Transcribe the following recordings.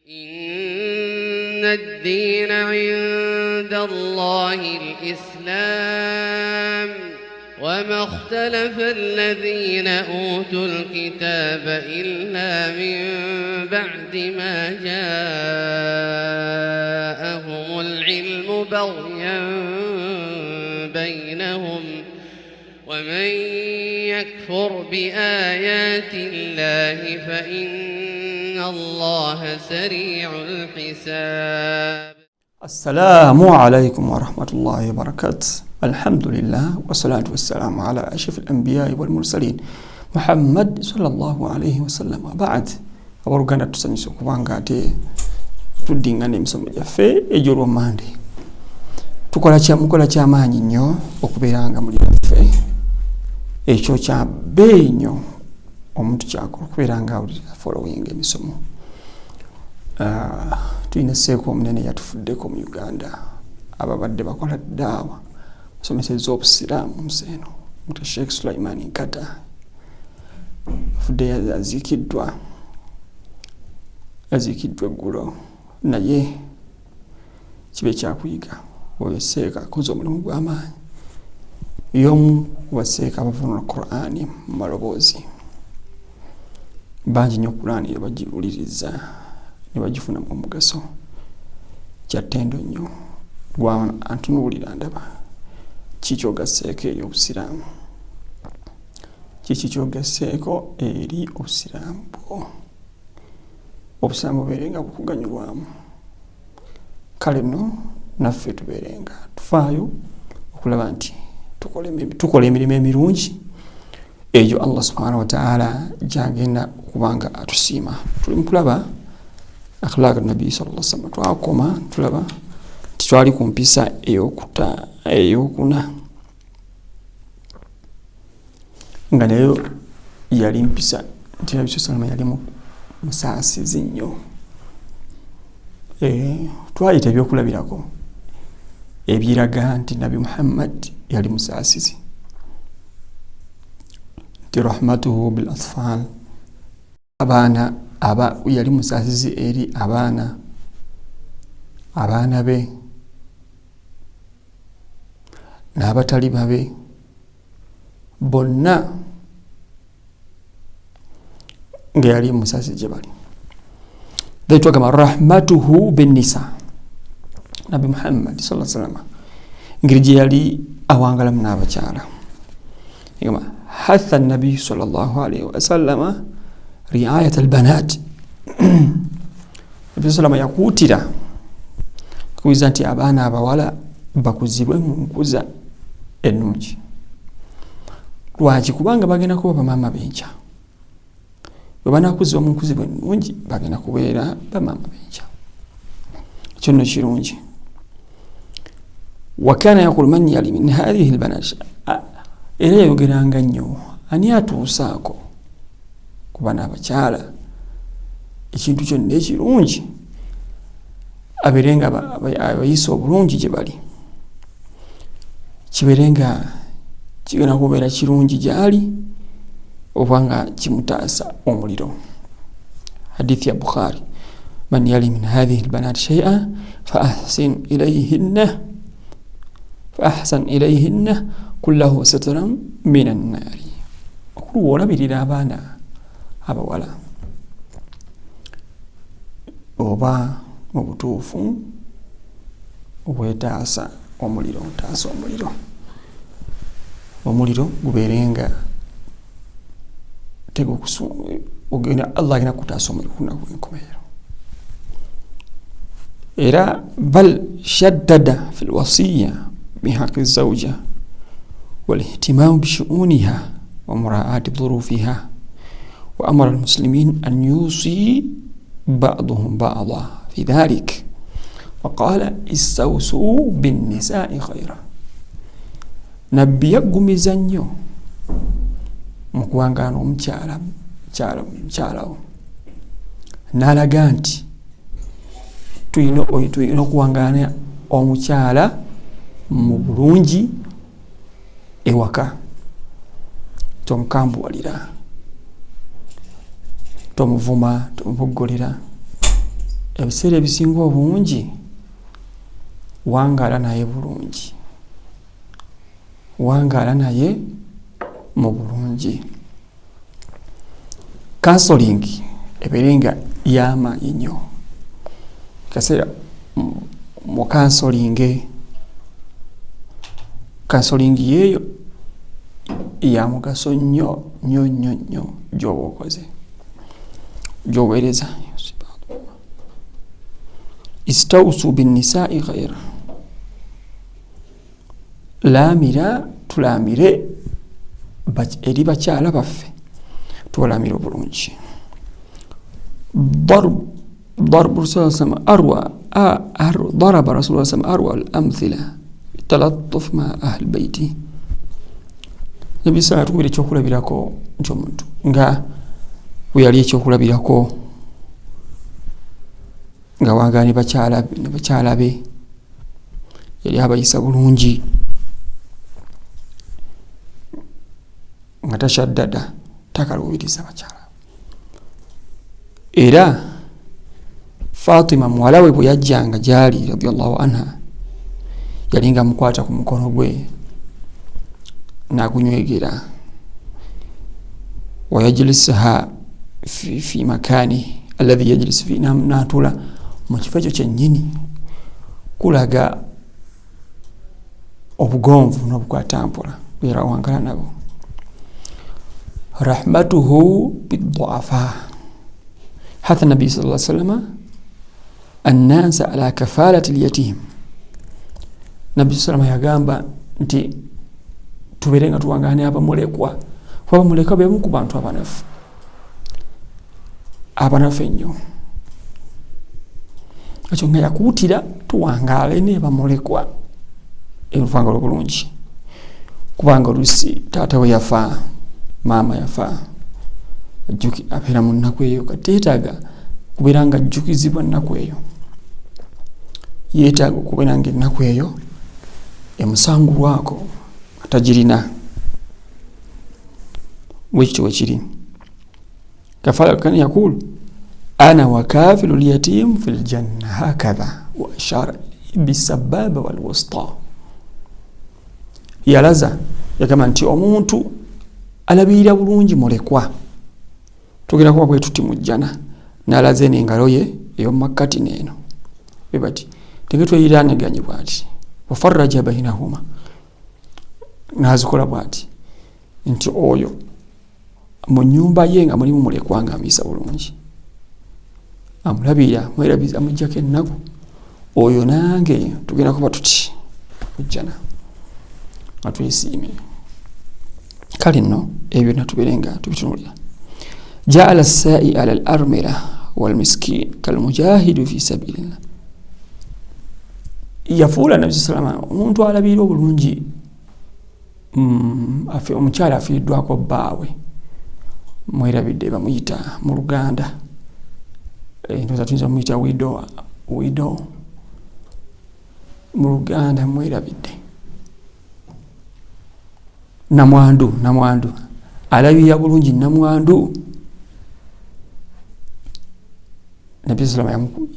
إن الدين عند الله الإسلام وما اختلف الذين أوتوا الكتاب إلا من بعد ما جاءهم العلم بغيا بينهم ومن يكفر بآيات الله فإن الله سريع الحساب. السلام عليكم ورحمة الله وبركاته. الحمد لله والصلاة والسلام على أشرف الأنبياء والمرسلين محمد صلى الله عليه وسلم. بعد abaruganda tusanyise okubanga ate tuddingana emisomo gyaffe egy'olwomande. Mukola kyamaanyi nnyo okubeeranga muli naffe. Ekyo kya bbeeyi nnyo omuntu kyakola okubeeranga awulira following emisomo. Tulina Seeko omunene yatufuddeko mu Uganda ababadde bakola ddaawa basomesezza obusiraamu mu nsi eno, Mutwa Sheikh Sulaiman Nkata afudde yaziikiddwa eggulo, naye kibe kyakuyiga oyo Seeka akoze omulimu gw'amaanyi. Y'omu ku baseeka abavunula Qur'ani mu maloboozi bangi nnyo Qur'ani bagiwuliriza ne bagifunamu omugaso. Kya ttendo nnyo gwa antunuulira ndaba kikyogasseeko eri obusiraamu, kikyogasseeko eri obusiraamu bwo, obusiraamu bubeerenga bukuganyulwamu. Kale nno naffe tubeerenga tufaayo okulaba nti tukola emirimu emirungi egyo Allah subhanahu wa ta'ala gyagenda okubanga atusiima. Tuli mu kulaba akhlaq nabi sallallahu alaihi wasallam, twakoma tulaba nti twali ku mpisa eyokuna nga nayo yali mpisa nti Nabi sallallahu yali musaasizi nnyo. Twayita ebyokulabirako ebiraga nti Nabi Muhammad yali musaasizi, nti rahmatuhu bil atfal, abaana yali musaasizi eri abaana be n'abatali babe bonna, nga yali musaasizi gye bali. Twagamba rahmatuhu bin nisa, Nabi Muhammad sallallahu alaihi wasallam ngeri gye yali awangalamu n'abakyala. Hatha nabi sallallahu alaihi wasallama riayat albanat. Nabi sallallahu yakuutira kuwiza nti abaana abawala bakuzibwe mu nkuza ennungi. Lwaki? Kubanga bagenda kuba bamaama b'enkya. Bwe banaakuzibwa mu nkuzibwa ennungi bagenda kubeera bamaama b'enkya. Ekyo nno kirungi. Wakana yaqulu man yali min hadhihi albanat, era yayogeranga nnyo ani atuusaako ku bana abakyala ekintu kyonna ekirungi, abeerenga abayisa obulungi gye bali, kibeerenga kigenda kubeera kirungi gy'ali obanga kimutaasa omuliro. Hadithi ya Bukhari, man yali min hadhihi albanat shay'an fa ahsan ilayhinna kullahu satran min an-nari. Olabirira abaana abawala oba mu butuufu obwetaasa omuliro, omuliro gubeerenga ogenda Allah agenda kutaasa omuliro kunaku enkomerero. Era bal shaddada fi lwasiya bihaqi zawja walihtimamu bishu'uniha wa muraati dhurufiha wa amara almuslimin an yusi ba'duhum ba'da fi dhalik wa qala istawsu bin nisa'i khayra. Nabbi yagumiza nnyo mu kuwangaana omukyalawo n'alaga nti tulina okuwangaana omukyala mu bulungi ewaka. Tomukambuwalira, tomuvuma, tomuboggolera, ebiseera ebisinga obungi wangaala naye bulungi, wangaala naye mu bulungi. Counseling eberenga y'amaanyi nnyo. Kaseera mu counseling yeeyo ya mugaso nnyo nnyo nnyo nnyo gy'oba okoze, gy'oweereza. Istawusu binnisaa'i khayra, laamira tulaamire eri bakyala baffe, tubalamire obulungi. ضرب رسول الله ضرب رسول الله أروع الأمثلة بالتلطف مع أهل بيته. Nabi sallallahu alayhi wa sallam ekyokulabirako nti omuntu nga bwe yali ekyokulabirako nga wagaani bakyala be yali abayisa bulungi nga tashaddada, takaluubiriza bakyala. Era Fatima muwala we bwe yajjanga gyali radiyallahu anha yali nga mukwata ku mukono gwe n'agunywegera, wayajlisaha fi makani alladhi yajlisu fi, n'atula mu kifo ekyo kyennyini, kulaga obugonvu n'obukwatampula era wangala nabo. Rahmatuhu bid-du'afa, hatha nabi sallallahu alayhi wa sallam annasa ala kafalati al-yatim. Nabi sallallahu alayhi wa sallam yagamba nti tuberenga tuwangane abamulekwa, abamulekwa be ku bantu abanafu ennyo. Ekyo nga yakuutira tuwangaale ne bamulekwa oluvanga bulungi, kubanga oluusi taata we yafa, maama yafa, abeera mu nnaku eyo, kati yeetaaga kubeera nga ajjukizibwa nnaku eyo, yeetaaga okubeera nga ennaku eyo emusangulwako atagirina. Bwekityo wekiri. Kafala kan yakulu ana wakafilu lyatim fil janna hakadha wa ashara bisababa wal wusta. Yalaza yagamba nti omuntu alabirira bulungi mulekwa tugenda kuba bwe tuti mu jjana, n'alaze n'engalo ye ey'omumakkati n'eno bwe bati tenge tweyiraanaganye bw'ati wafarraja bainahuma, n'azikola bw'ati nti oyo mu nnyumba ye nga mulimu mulekwa nga amuyisa bulungi, amulabira mwerabiza, amuggyako ennaku, oyo nange tugenda kuba tuti mu jjana nga twesiime. Kale nno ebyo natuberenga tubitunulira. Jaala as-sa'i ala al-armila wal miskin kal mujahidu fi sabilillah. Yafuula Nabi sallallahu alayhi wa sallam omuntu alabira obulungi omukyala afiiriddwako bbaawe, mwerabidde bamuyita mu Luganda ndoza tuyinza muyita widow mu Luganda, mwerabidde namwandu alabira bulungi namwandu. Nabi sallallahu alayhi wa sallam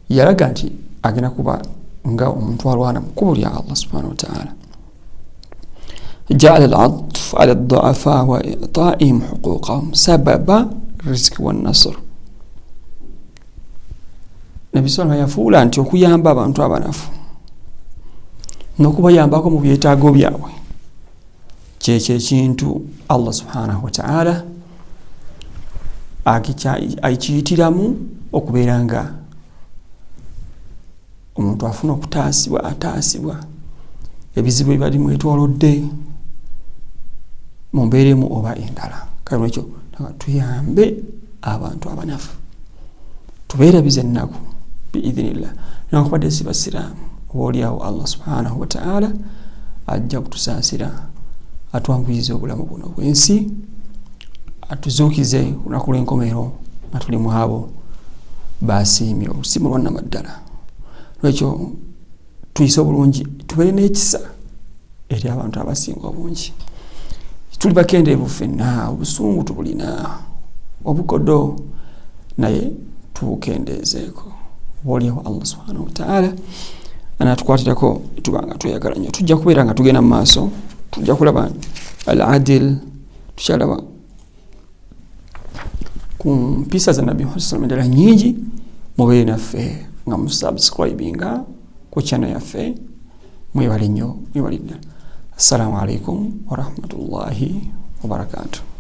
yalaga nti agenda kuba nga omuntu alwana mu kkubo lya Allah subhanahu wa ta'ala. جعل العطف على الضعفاء وإعطائهم حقوقهم سبب الرزق والنصر. Nabi sallallahu yafuula nti okuyamba abantu abanafu n'okubayambako mu byetaago byabwe kyekyo ekintu Allah subhanahu wa ta'ala akiyitiramu okubeera nga omuntu afuna ataasibwa ebizibu ebibali mwetwalodde mumbeeremu oba endala. Kale ekyo tuyambe abantu abanafu, tubeerabize ennaku biidhinillah. Nakubadde si basiraamu obaoliawo Allah subhanahu wa ta'ala ajja kutusaasira, atwanguyize obulamu buno bw'ensi, atuzuukize lunaku lw'enkomero nga tuli mu abo basiimye olusimu lwannamaddala. Lwekyo tuyise obulungi, tubeere n'ekisa eri abantu abasinga obungi. Tuli bakendeevu ffenna, obusungu tubulina, obukodo naye tubukendeezeeko. obaolyawo Allah subhanahu wa ta'ala anatukwatirako tubanga tweyagala nnyo. Tujja kubeera nga tugenda mu maaso, tujja kulaba al-adil, tukyalaba ku mpisa za Nabbi Muhammad sallallahu alaihi wasallam nyingi. Mubeere naffe nga musubscribinga ku channel yaffe. Mwebale nnyo, mwebale ddala. Assalamu alaikum wa rahmatullahi wa barakatuh.